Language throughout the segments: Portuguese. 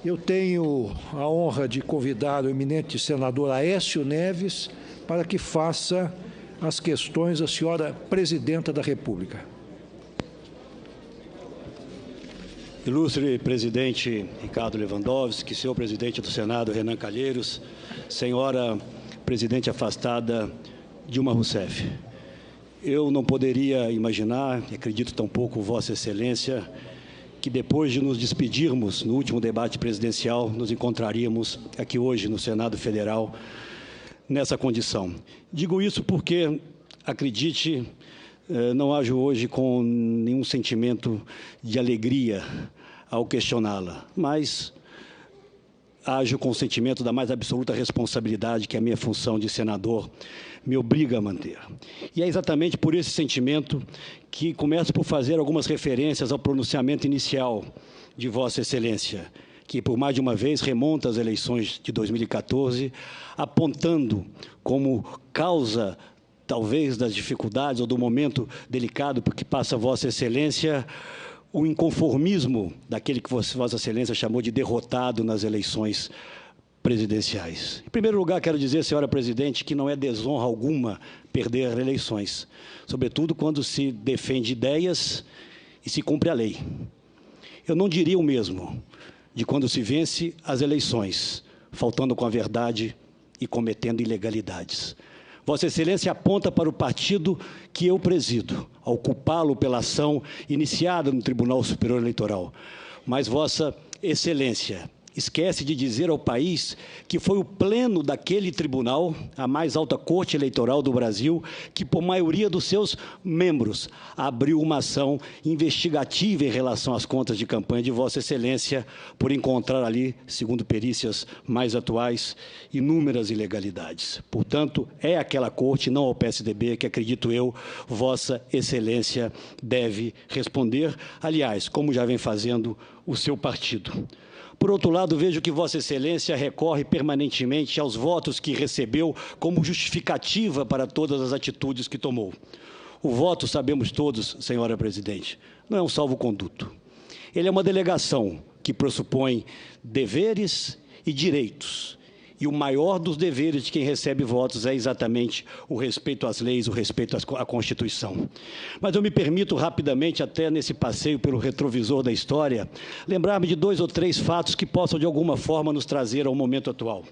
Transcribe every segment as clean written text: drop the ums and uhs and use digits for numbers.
Eu tenho a honra de convidar o eminente senador Aécio Neves para que faça as questões à senhora Presidenta da República. Ilustre presidente Ricardo Lewandowski, senhor presidente do Senado Renan Calheiros, senhora presidente afastada Dilma Rousseff. Eu não poderia imaginar, e acredito tampouco Vossa Excelência, que depois de nos despedirmos no último debate presidencial, nos encontraríamos aqui hoje no Senado Federal nessa condição. Digo isso porque, acredite, não ajo hoje com nenhum sentimento de alegria ao questioná-la, mas ajo com o sentimento da mais absoluta responsabilidade que a minha função de senador me obriga a manter. E é exatamente por esse sentimento que começo por fazer algumas referências ao pronunciamento inicial de Vossa Excelência, que por mais de uma vez remonta às eleições de 2014, apontando como causa, talvez, das dificuldades ou do momento delicado por que passa Vossa Excelência, o inconformismo daquele que Vossa Excelência chamou de derrotado nas eleições presidenciais. Em primeiro lugar, quero dizer, senhora presidente, que não é desonra alguma perder eleições, sobretudo quando se defende ideias e se cumpre a lei. Eu não diria o mesmo de quando se vence as eleições, faltando com a verdade e cometendo ilegalidades. Vossa Excelência aponta para o partido que eu presido, ao culpá-lo pela ação iniciada no Tribunal Superior Eleitoral. Mas Vossa Excelência esquece de dizer ao país que foi o pleno daquele tribunal, a mais alta corte eleitoral do Brasil, que, por maioria dos seus membros, abriu uma ação investigativa em relação às contas de campanha de Vossa Excelência, por encontrar ali, segundo perícias mais atuais, inúmeras ilegalidades. Portanto, é aquela corte, não ao PSDB, que, acredito eu, Vossa Excelência deve responder, aliás, como já vem fazendo o seu partido. Por outro lado, vejo que Vossa Excelência recorre permanentemente aos votos que recebeu como justificativa para todas as atitudes que tomou. O voto, sabemos todos, senhora presidente, não é um salvo-conduto. Ele é uma delegação que pressupõe deveres e direitos. E o maior dos deveres de quem recebe votos é exatamente o respeito às leis, o respeito à Constituição. Mas eu me permito rapidamente, até nesse passeio pelo retrovisor da história, lembrar-me de 2 ou 3 fatos que possam, de alguma forma, nos trazer ao momento atual.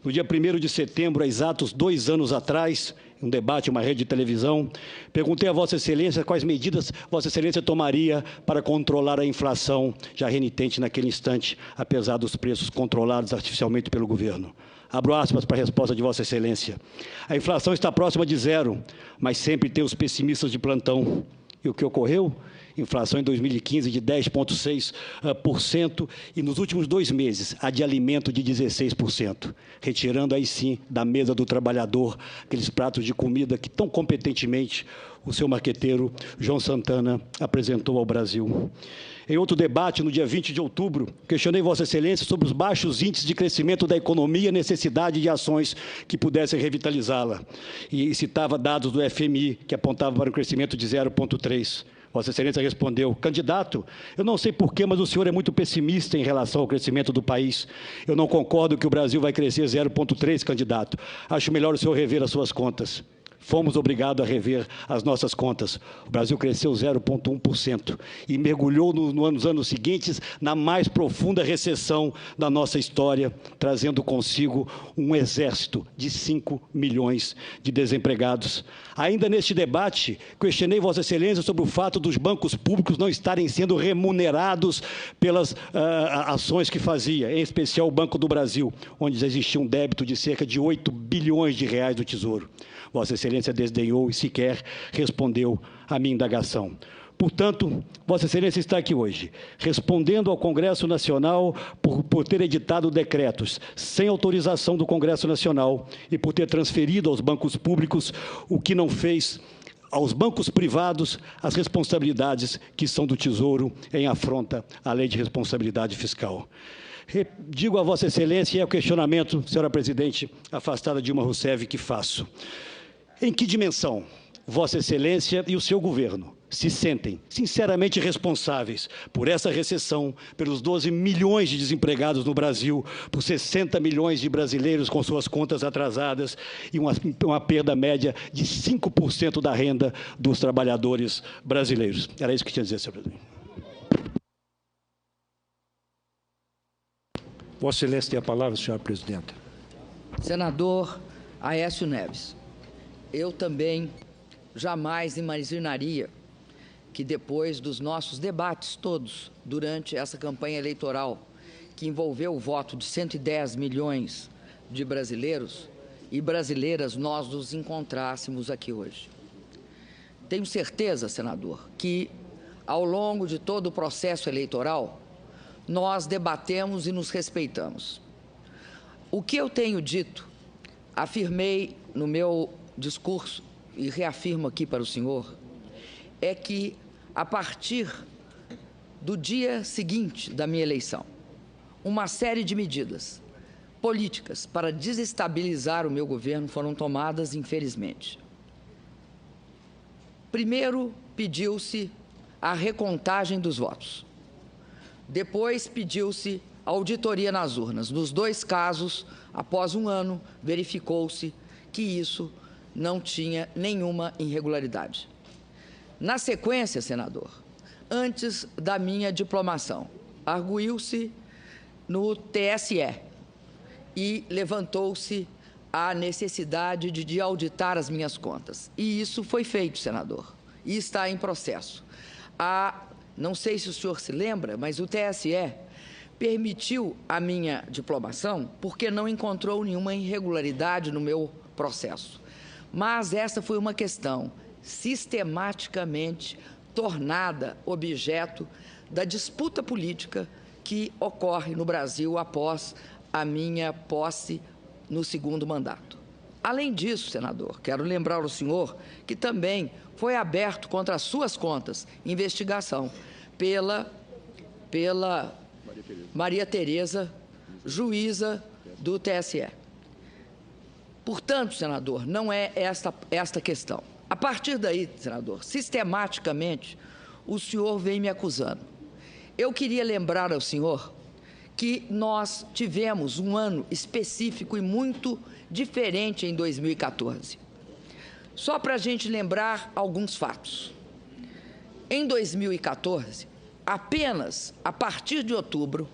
No dia 1º de setembro, há exatos 2 anos atrás, em um debate em uma rede de televisão, perguntei a Vossa Excelência quais medidas Vossa Excelência tomaria para controlar a inflação já renitente naquele instante, apesar dos preços controlados artificialmente pelo governo. Abro aspas para a resposta de Vossa Excelência. A inflação está próxima de zero, mas sempre tem os pessimistas de plantão. E o que ocorreu? Inflação em 2015 de 10,6% e nos últimos 2 meses a de alimento de 16%, retirando aí sim da mesa do trabalhador aqueles pratos de comida que tão competentemente o seu marqueteiro João Santana apresentou ao Brasil. Em outro debate, no dia 20 de outubro, questionei Vossa Excelência sobre os baixos índices de crescimento da economia e a necessidade de ações que pudessem revitalizá-la. E citava dados do FMI, que apontavam para um crescimento de 0,3%. Vossa Excelência respondeu: candidato, eu não sei porquê, mas o senhor é muito pessimista em relação ao crescimento do país. Eu não concordo que o Brasil vai crescer 0,3%, candidato. Acho melhor o senhor rever as suas contas. Fomos obrigados a rever as nossas contas. O Brasil cresceu 0,1% e mergulhou nos anos seguintes na mais profunda recessão da nossa história, trazendo consigo um exército de 5 milhões de desempregados. Ainda neste debate, questionei Vossa Excelência sobre o fato dos bancos públicos não estarem sendo remunerados pelas ações que fazia, em especial o Banco do Brasil, onde existia um débito de cerca de 8 bilhões de reais do Tesouro. Vossa Excelência desdenhou e sequer respondeu à minha indagação. Portanto, Vossa Excelência está aqui hoje, respondendo ao Congresso Nacional por ter editado decretos sem autorização do Congresso Nacional e por ter transferido aos bancos públicos o que não fez aos bancos privados as responsabilidades que são do Tesouro em afronta à Lei de Responsabilidade Fiscal. Digo a Vossa Excelência, e é o questionamento, senhora presidente, afastada Dilma Rousseff, que faço. Em que dimensão Vossa Excelência e o seu governo se sentem sinceramente responsáveis por essa recessão, pelos 12 milhões de desempregados no Brasil, por 60 milhões de brasileiros com suas contas atrasadas e uma perda média de 5% da renda dos trabalhadores brasileiros. Era isso que tinha a dizer, senhor presidente. Vossa Excelência tem a palavra, senhora presidenta. Senador Aécio Neves, eu também jamais imaginaria que depois dos nossos debates todos durante essa campanha eleitoral, que envolveu o voto de 110 milhões de brasileiros e brasileiras, nós nos encontrássemos aqui hoje. Tenho certeza, senador, que ao longo de todo o processo eleitoral, nós debatemos e nos respeitamos. O que eu tenho dito, afirmei no meu discurso e reafirmo aqui para o senhor, é que a partir do dia seguinte da minha eleição, uma série de medidas políticas para desestabilizar o meu governo foram tomadas, infelizmente. Primeiro, pediu-se a recontagem dos votos. Depois, pediu-se auditoria nas urnas. Nos dois casos, após um ano, verificou-se que isso não tinha nenhuma irregularidade. Na sequência, senador, antes da minha diplomação, arguiu-se no TSE e levantou-se a necessidade de auditar as minhas contas. E isso foi feito, senador, e está em processo. Não sei se o senhor se lembra, mas o TSE permitiu a minha diplomação porque não encontrou nenhuma irregularidade no meu processo. Mas essa foi uma questão sistematicamente tornada objeto da disputa política que ocorre no Brasil após a minha posse no segundo mandato. Além disso, senador, quero lembrar ao senhor que também foi aberto contra as suas contas investigação pela Maria Tereza, juíza do TSE. Portanto, senador, não é esta questão. A partir daí, senador, sistematicamente, o senhor vem me acusando. Eu queria lembrar ao senhor que nós tivemos um ano específico e muito diferente em 2014. Só para a gente lembrar alguns fatos. Em 2014, apenas a partir de outubro,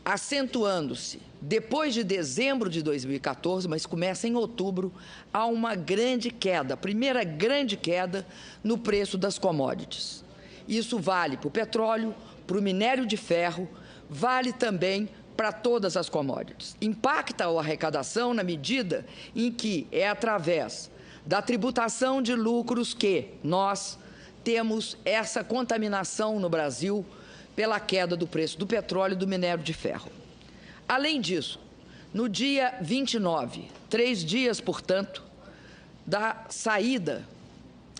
acentuando-se depois de dezembro de 2014, mas começa em outubro, há uma grande queda, a primeira grande queda no preço das commodities. Isso vale para o petróleo, para o minério de ferro, vale também para todas as commodities. Impacta a arrecadação na medida em que é através da tributação de lucros que nós temos essa contaminação no Brasil pela queda do preço do petróleo e do minério de ferro. Além disso, no dia 29, 3 dias, portanto, da saída,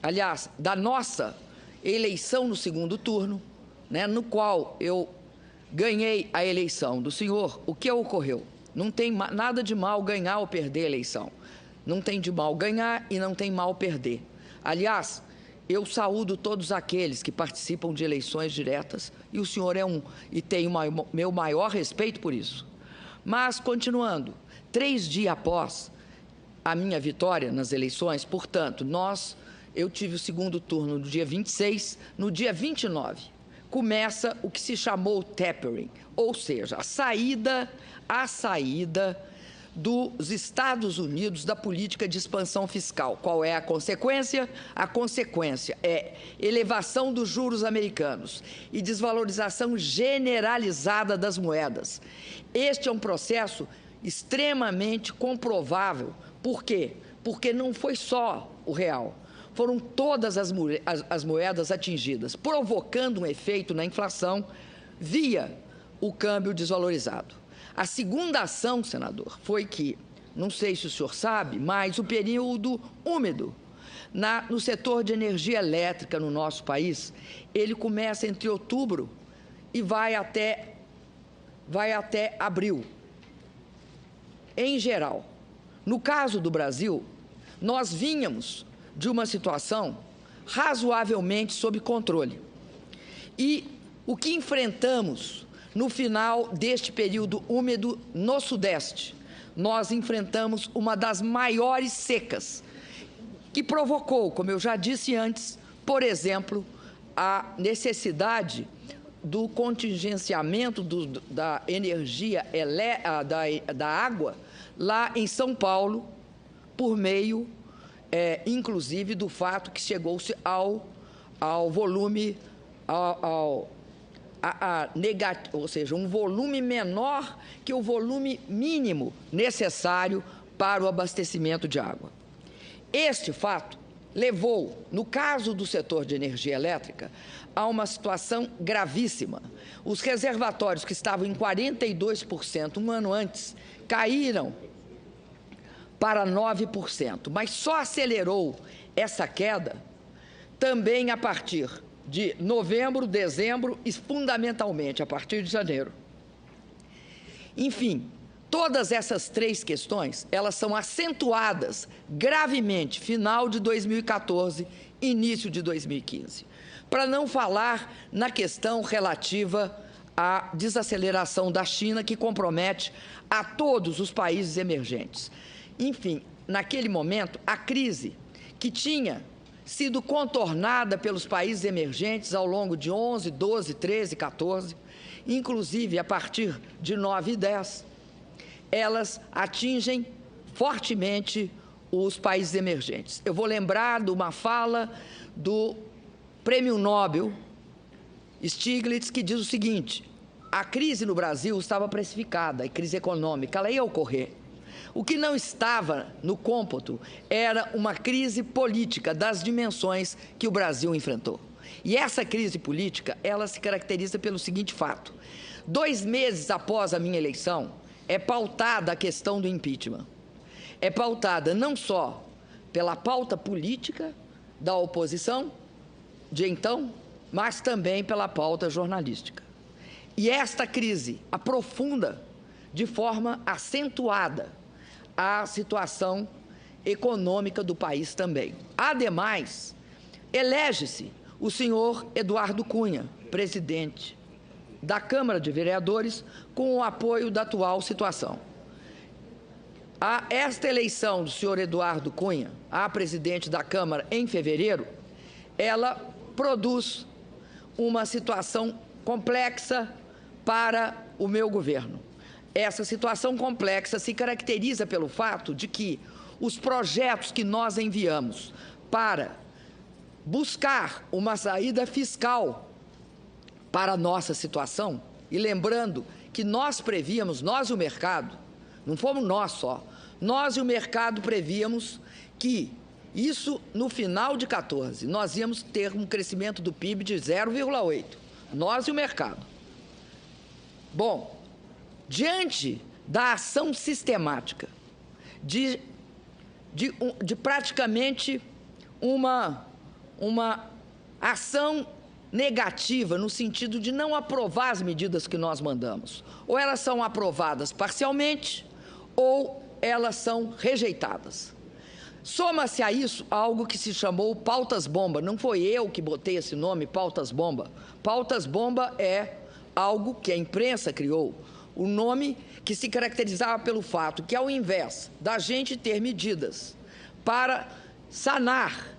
aliás, da nossa eleição no segundo turno, no qual eu ganhei a eleição do senhor, o que ocorreu? Não tem nada de mal ganhar ou perder a eleição. Não tem de mal ganhar e não tem mal perder. Aliás, eu saúdo todos aqueles que participam de eleições diretas, e o senhor é um, e tenho meu maior respeito por isso. Mas, continuando, 3 dias após a minha vitória nas eleições, portanto, eu tive o segundo turno no dia 26, no dia 29, começa o que se chamou tapering, ou seja, a saída dos Estados Unidos da política de expansão fiscal. Qual é a consequência? A consequência é elevação dos juros americanos e desvalorização generalizada das moedas. Este é um processo extremamente comprovável. Por quê? Porque não foi só o real, foram todas as moedas atingidas, provocando um efeito na inflação via o câmbio desvalorizado. A segunda ação, senador, foi que, não sei se o senhor sabe, mas o período úmido no setor de energia elétrica no nosso país, ele começa entre outubro e vai até abril. Em geral, no caso do Brasil, nós vínhamos de uma situação razoavelmente sob controle. E o que enfrentamos no final deste período úmido no Sudeste? Nós enfrentamos uma das maiores secas, que provocou, como eu já disse antes, por exemplo, a necessidade do contingenciamento da energia da água lá em São Paulo, por meio, inclusive, do fato que chegou-se ao volume, ou seja, um volume menor que o volume mínimo necessário para o abastecimento de água. Este fato levou, no caso do setor de energia elétrica, a uma situação gravíssima. Os reservatórios que estavam em 42% um ano antes caíram para 9%, mas só acelerou essa queda também a partir de novembro, dezembro e, fundamentalmente, a partir de janeiro. Enfim, todas essas três questões, elas são acentuadas gravemente final de 2014, início de 2015. Para não falar na questão relativa à desaceleração da China, que compromete a todos os países emergentes. Enfim, naquele momento, a crise que tinha sido contornada pelos países emergentes ao longo de 11, 12, 13, 14, inclusive a partir de 9 e 10, elas atingem fortemente os países emergentes. Eu vou lembrar de uma fala do Prêmio Nobel Stiglitz, que diz o seguinte: a crise no Brasil estava precificada, a crise econômica, ela ia ocorrer. O que não estava no cômputo era uma crise política das dimensões que o Brasil enfrentou. E essa crise política, ela se caracteriza pelo seguinte fato: 2 meses após a minha eleição, é pautada a questão do impeachment. É pautada não só pela pauta política da oposição de então, mas também pela pauta jornalística. E esta crise aprofunda de forma acentuada a situação econômica do país também. Ademais, elege-se o senhor Eduardo Cunha, presidente da Câmara de Vereadores, com o apoio da atual situação. Esta eleição do senhor Eduardo Cunha a presidente da Câmara em fevereiro, ela produz uma situação complexa para o meu governo. Essa situação complexa se caracteriza pelo fato de que os projetos que nós enviamos para buscar uma saída fiscal para a nossa situação, e lembrando que nós prevíamos, nós e o mercado, não fomos nós só, nós e o mercado prevíamos que isso, no final de 14, nós íamos ter um crescimento do PIB de 0,8, nós e o mercado. Bom, diante da ação sistemática de praticamente uma ação negativa no sentido de não aprovar as medidas que nós mandamos, ou elas são aprovadas parcialmente ou elas são rejeitadas. Soma-se a isso algo que se chamou pautas-bomba. Não foi eu que botei esse nome, pautas-bomba. Pautas-bomba é algo que a imprensa criou, o nome que se caracterizava pelo fato que, ao invés da gente ter medidas para sanar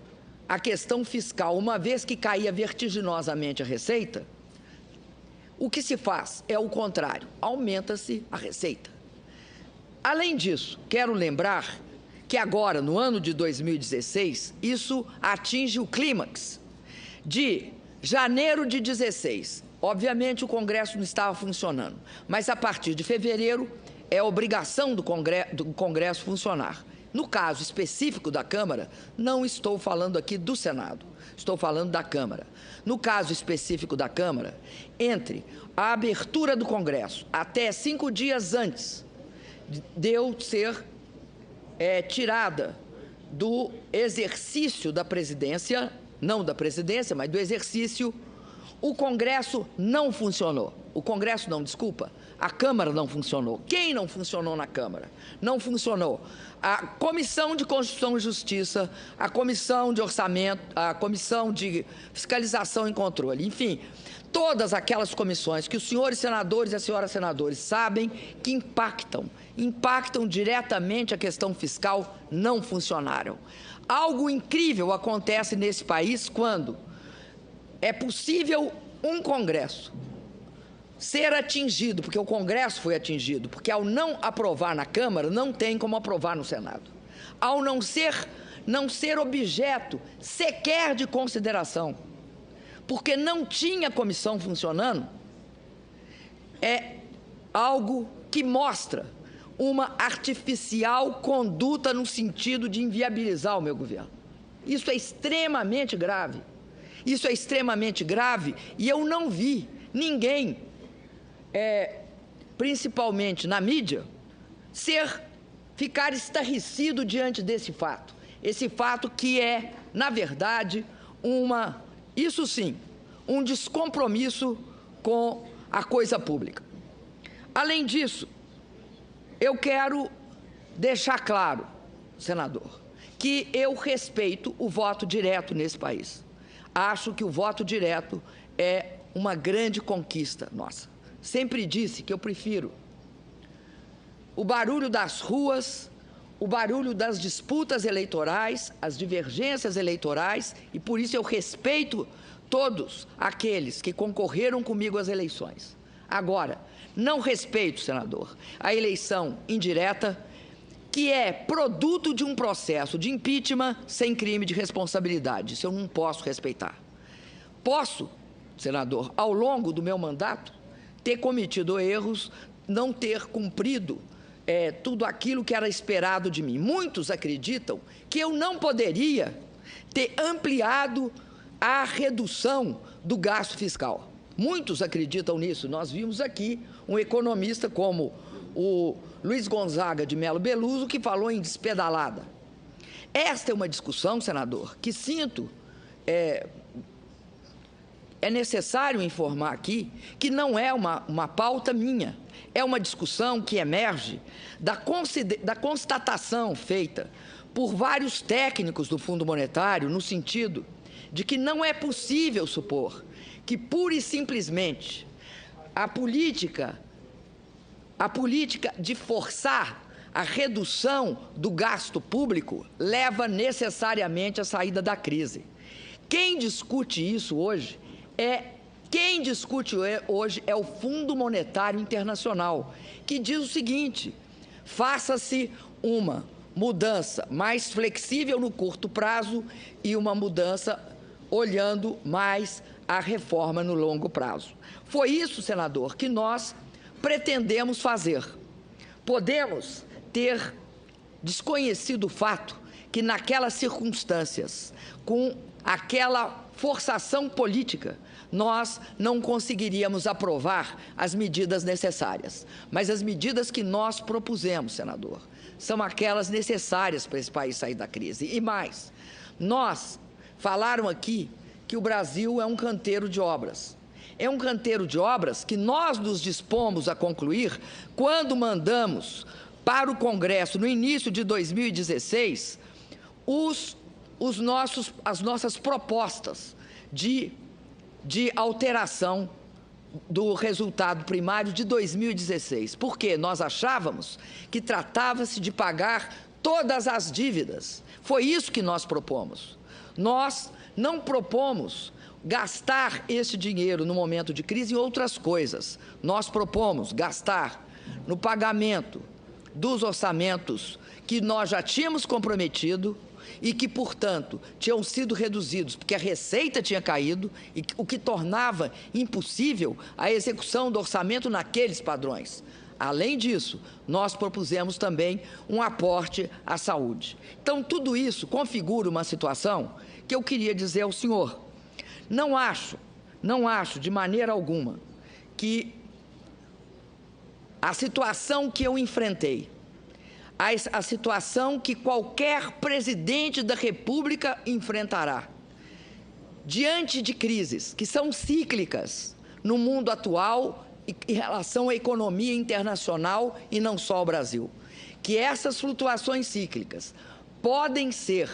a questão fiscal, uma vez que caía vertiginosamente a receita, o que se faz é o contrário, aumenta-se a receita. Além disso, quero lembrar que agora, no ano de 2016, isso atinge o clímax. De janeiro de 16, obviamente o Congresso não estava funcionando, mas a partir de fevereiro é obrigação do Congresso funcionar. No caso específico da Câmara, não estou falando aqui do Senado, estou falando da Câmara. No caso específico da Câmara, entre a abertura do Congresso até 5 dias antes de eu ser tirada do exercício da presidência, não da presidência, mas do exercício, o Congresso não funcionou. O Congresso não, desculpa, a Câmara não funcionou. Quem não funcionou na Câmara? Não funcionou a Comissão de Constituição e Justiça, a Comissão de Orçamento, a Comissão de Fiscalização e Controle, enfim, todas aquelas comissões que os senhores senadores e as senhoras senadores sabem que impactam diretamente a questão fiscal, não funcionaram. Algo incrível acontece nesse país quando é possível um Congresso ser atingido, porque o Congresso foi atingido, porque ao não aprovar na Câmara, não tem como aprovar no Senado. Ao não ser objeto sequer de consideração, porque não tinha comissão funcionando, é algo que mostra uma artificial conduta no sentido de inviabilizar o meu governo. Isso é extremamente grave. Isso é extremamente grave e eu não vi ninguém, principalmente na mídia, ficar estarrecido diante desse fato. Esse fato que é, na verdade, isso sim, um descompromisso com a coisa pública. Além disso, eu quero deixar claro, senador, que eu respeito o voto direto nesse país. Acho que o voto direto é uma grande conquista nossa. Sempre disse que eu prefiro o barulho das ruas, o barulho das disputas eleitorais, as divergências eleitorais, e por isso eu respeito todos aqueles que concorreram comigo às eleições. Agora, não respeito, senador, a eleição indireta, que é produto de um processo de impeachment sem crime de responsabilidade. Isso eu não posso respeitar. Posso, senador, ao longo do meu mandato, ter cometido erros, não ter cumprido tudo aquilo que era esperado de mim. Muitos acreditam que eu não poderia ter ampliado a redução do gasto fiscal. Muitos acreditam nisso. Nós vimos aqui um economista como o Luiz Gonzaga de Melo Beluso, que falou em despedalada. Esta é uma discussão, senador, que sinto, é necessário informar aqui, que não é uma pauta minha, é uma discussão que emerge da constatação feita por vários técnicos do Fundo Monetário, no sentido de que não é possível supor que, pura e simplesmente, a política de forçar a redução do gasto público leva necessariamente à saída da crise. Quem discute isso hoje é o Fundo Monetário Internacional, que diz o seguinte: faça-se uma mudança mais flexível no curto prazo e uma mudança olhando mais a reforma no longo prazo. Foi isso, senador, que nós pretendemos fazer. Podemos ter desconhecido o fato que, naquelas circunstâncias, com aquela forçação política, nós não conseguiríamos aprovar as medidas necessárias. Mas as medidas que nós propusemos, senador, são aquelas necessárias para esse país sair da crise. E mais, falaram aqui que o Brasil é um canteiro de obras. É um canteiro de obras que nós nos dispomos a concluir quando mandamos para o Congresso, no início de 2016, as nossas propostas de alteração do resultado primário de 2016. Porque nós achávamos que tratava-se de pagar todas as dívidas. Foi isso que nós propomos. Nós não propomos gastar esse dinheiro no momento de crise em outras coisas. Nós propomos gastar no pagamento dos orçamentos que nós já tínhamos comprometido e que, portanto, tinham sido reduzidos porque a receita tinha caído, o que tornava impossível a execução do orçamento naqueles padrões. Além disso, nós propusemos também um aporte à saúde. Então, tudo isso configura uma situação que eu queria dizer ao senhor. Não acho de maneira alguma que a situação que eu enfrentei, a situação que qualquer presidente da República enfrentará, diante de crises que são cíclicas no mundo atual em relação à economia internacional e não só ao Brasil, que essas flutuações cíclicas podem ser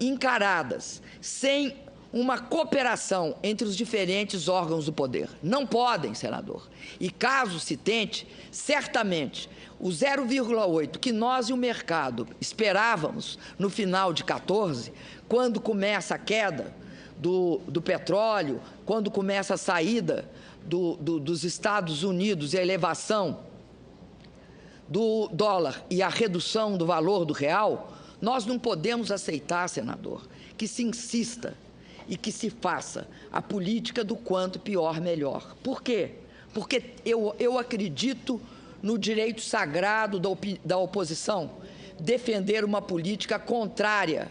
encaradas sem uma cooperação entre os diferentes órgãos do poder. Não podem, senador. E caso se tente, certamente, o 0,8 que nós e o mercado esperávamos no final de 14, quando começa a queda do petróleo, quando começa a saída dos Estados Unidos e a elevação do dólar e a redução do valor do real, nós não podemos aceitar, senador, que se insista e que se faça a política do quanto pior, melhor. Por quê? Porque eu acredito no direito sagrado da oposição defender uma política contrária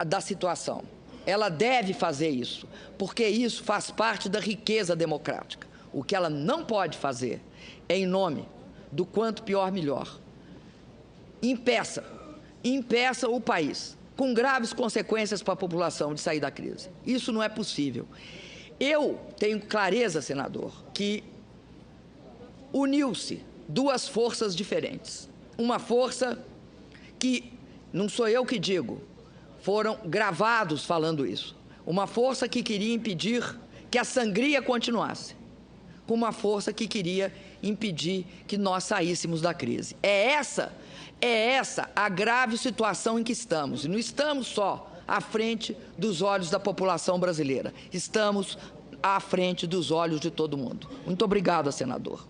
da situação. Ela deve fazer isso, porque isso faz parte da riqueza democrática. O que ela não pode fazer é em nome do quanto pior, melhor. Impeça o país, com graves consequências para a população, de sair da crise. Isso não é possível. Eu tenho clareza, senador, que uniu-se duas forças diferentes. Uma força que, não sou eu que digo, foram gravados falando isso. Uma força que queria impedir que a sangria continuasse, com uma força que queria impedir que nós saíssemos da crise. É essa a grave situação em que estamos. E não estamos só à frente dos olhos da população brasileira, estamos à frente dos olhos de todo mundo. Muito obrigado, senador.